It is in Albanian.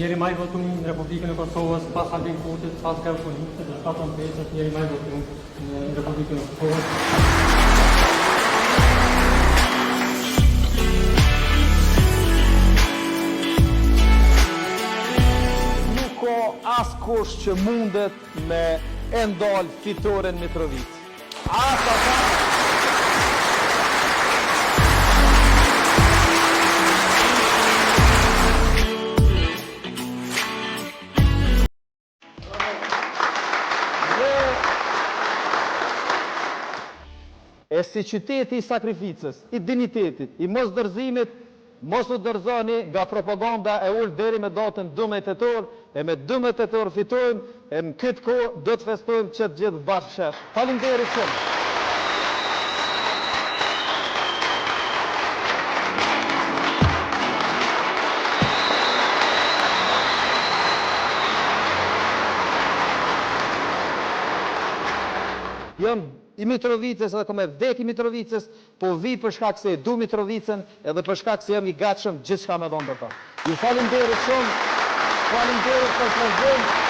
njeri më i votuar në Republikën e Kosovës pas Albin Kurtit, pas Gavkonit, dhe 75 është njeri më i votuar në Republikën e Kosovës. Askush që mundet me e ndalë fitoren Mitrovic. E si qyteti i sakrificës, i dinitetit, i mos dërzimit, mos u dërzoni nga propaganda e ullë deri me datën 12 tetor, e me 12 tetor fitojmë, e në këtë kohë do të festojmë që të gjithë bashkë shesh. Faleminderit shumë. Jam i Mitrovicës edhe kom e vdek i Mitrovicës, po vi për shkak se e du Mitrovicën edhe për shkak se jam i gatshëm gjithçka me dhonë për ta. Ju faleminderit shumë, faleminderit për prezent.